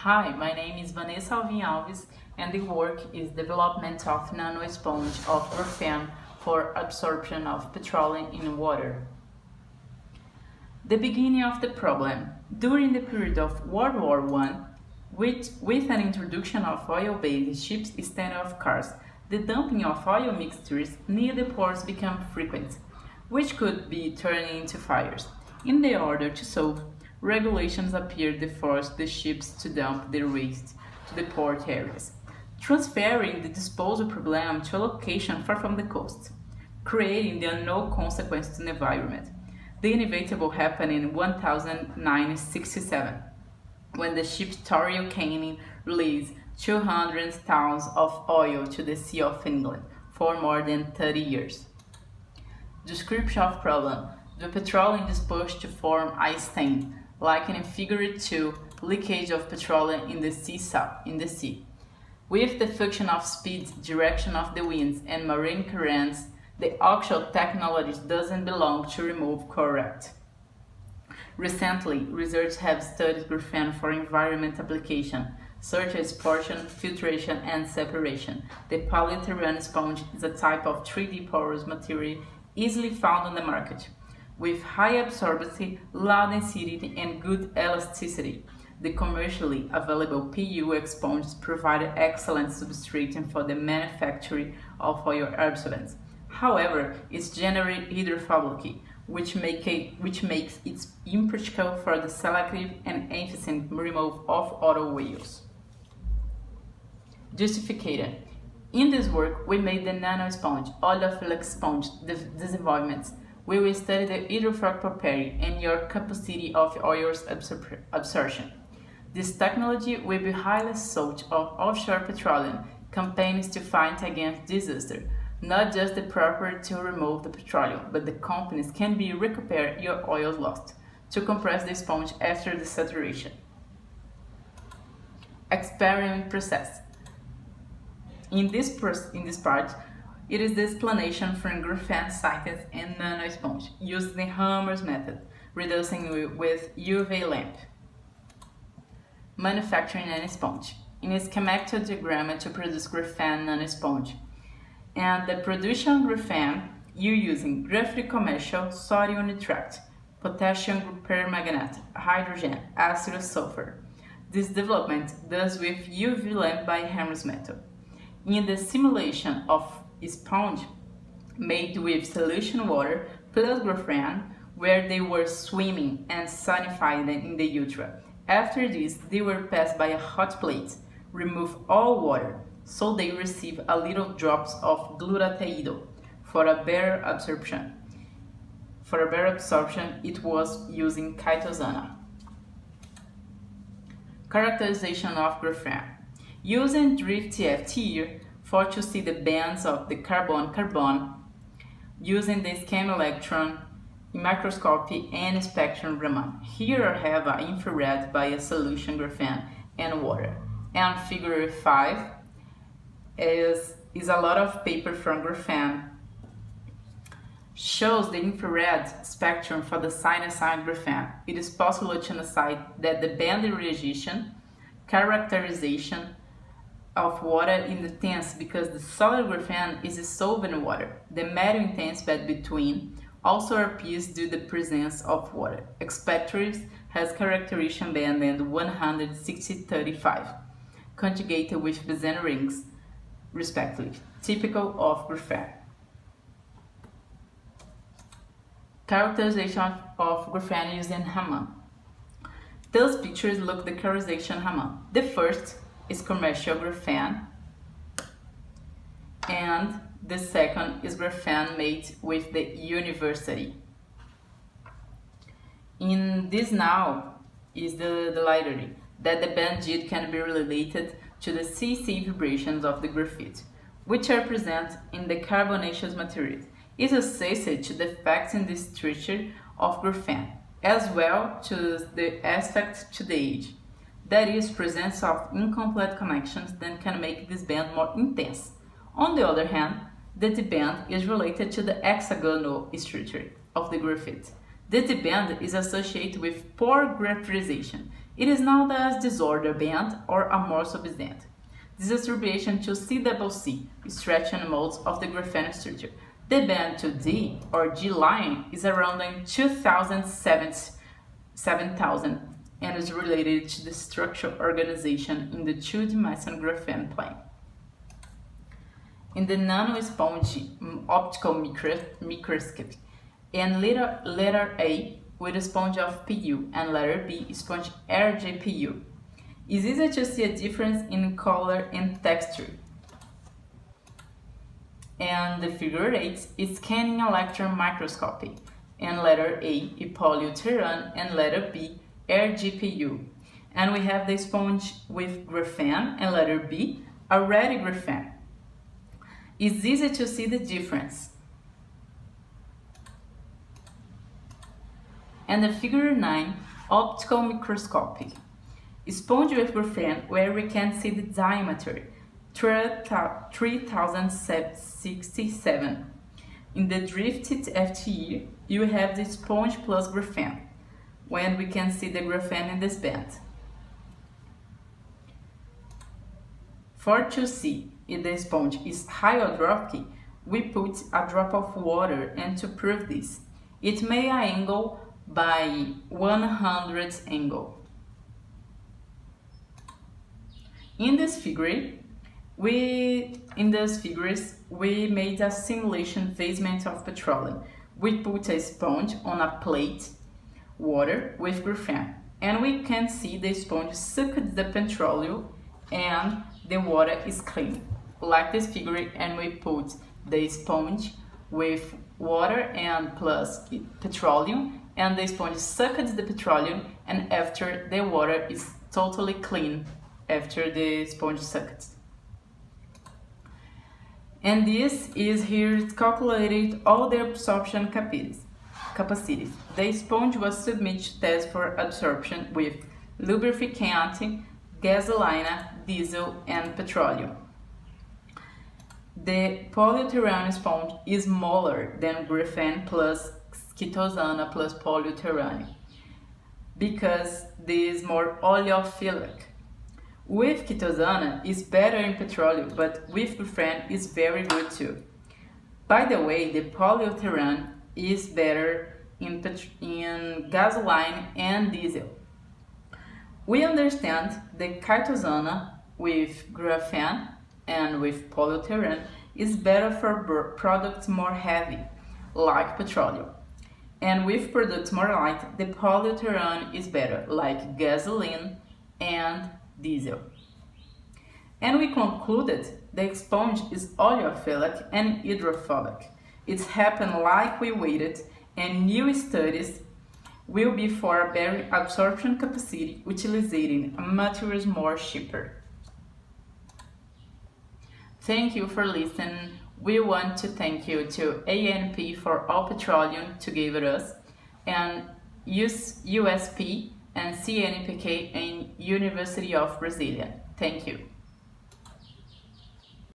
Hi, my name is Vanessa Alves and the work is development of nano-sponge of graphene for absorption of petroleum in water. The beginning of the problem. During the period of World War I, with an introduction of oil-based ships instead of cars, the dumping of oil mixtures near the ports became frequent, which could be turned into fires. In the order to solve, regulations appeared that forced the ships to dump their waste to the port areas, transferring the disposal problem to a location far from the coast, creating the unknown consequence to the environment. The inevitable happened in 1967, when the ship Torrio Canning released 200 tons of oil to the Sea of England for more than 30 years. Description of problem. The petroleum disposed to form ice stain, like in Figure 2, leakage of petroleum in the sea. With the function of speed, direction of the winds, and marine currents, the actual technology doesn't belong to remove correct. Recently, researchers have studied graphene for environment application, such as portion, filtration, and separation. The polyethylene sponge is a type of 3D porous material easily found on the market. With high absorbency, low density, and good elasticity, the commercially available PU sponges provide excellent substrate for the manufacture of oil absorbents. However, it's generally hydrophobic, which makes it impractical for the selective and efficient removal of auto wheels. Justification. In this work, we made the nano sponge, oleophilic sponge developments. We will study the hydrophobic property and your capacity of oil's absorption. This technology will be highly sought of offshore petroleum campaigns to fight against disaster. Not just the property to remove the petroleum, but the companies can be recuperate your oil lost to compress the sponge after the saturation. Experiment process. In this part, it is the explanation from graphene scientists and nano-sponge, using the Hammer's method, reducing with UV lamp. Manufacturing nano-sponge. In a schematic diagram to produce graphene nano-sponge. And the production graphene, you using graphite commercial, sodium nitrate, potassium permanganate, hydrogen, acid sulfur. This development does with UV lamp by Hammer's method. In the simulation of sponge made with solution water plus graphene, where they were swimming and sonified in the ultra. After this, they were passed by a hot plate, remove all water, so they receive a little drops of glutathione for a better absorption. For a better absorption, it was using chitosan. Characterization of graphene. Using drift TFT for to see the bands of the carbon-carbon, using the scan electron, microscopy, and spectrum Raman. Here I have an infrared by a solution graphene and water. And figure 5 is a lot of paper from graphene. Shows the infrared spectrum for the sinusoid graphene. It is possible to decide that the band radiation characterization of water in the tense because the solid graphene is dissolved in water. The metal intense band between also appears due to the presence of water. Expectorate has characterization band and 160-35, conjugated with Bezen rings, respectively, typical of graphene. Characterization of graphene using Raman. Those pictures look the characterization Raman. The first is commercial graphene, and the second is graphene made with the university. In this now is the lighting that the bandit can be related to the CC vibrations of the graphite, which are present in the carbonaceous materials, is associated to the effects in the structure of graphene, as well to the aspect to the age. That is, presence of incomplete connections that can make this band more intense. On the other hand, the D-band is related to the hexagonal structure of the graphite. The D-band is associated with poor graphitization. It is known as disorder band or amorphous band. This distribution to CCC stretching modes of the graphene structure. The band to D or G line is around 7,000 and is related to the structural organization in the two-dimensional graphene plane. In the nano-sponge optical microscope, and letter A with a sponge of PU and letter B sponge RGPU. It's easy to see a difference in color and texture. And the figure 8 is scanning electron microscopy, and letter A is polyurethane and letter B RGPU. And we have the sponge with graphene and letter B already graphene. It's easy to see the difference. And the figure 9, optical microscopy. Sponge with graphene where we can see the diameter, 3067. In the drifted FTE, you have the sponge plus graphene, when we can see the graphene in this band. For to see if the sponge is hygroscopic, we put a drop of water, and to prove this, it may angle by 100 angle. In these figures, we made a simulation phasement of petroleum. We put a sponge on a plate, water with graphene, and we can see the sponge sucked the petroleum and the water is clean, like this figure, and we put the sponge with water and plus petroleum, and the sponge sucked the petroleum, and after the water is totally clean after the sponge sucked. And this is here calculated all the absorption capacities. The sponge was submitted to test for absorption with lubrificant, gasoline, diesel, and petroleum. The polyurethane sponge is smaller than graphene plus chitosan plus polyurethane because this is more oleophilic. With chitosan is better in petroleum, but with graphene is very good too. By the way, the polyurethane is better in gasoline and diesel. We understand the chitosan with graphene and with polyurethane is better for products more heavy, like petroleum. And with products more light, the polyurethane is better, like gasoline and diesel. And we concluded the sponge is oleophilic and hydrophobic. It's happened like we waited, and new studies will be for a better absorption capacity utilizing materials more cheaper. Thank you for listening. We want to thank you to IAPE for all petroleum to give it us, and USP and CNPq and University of Brasília. Thank you.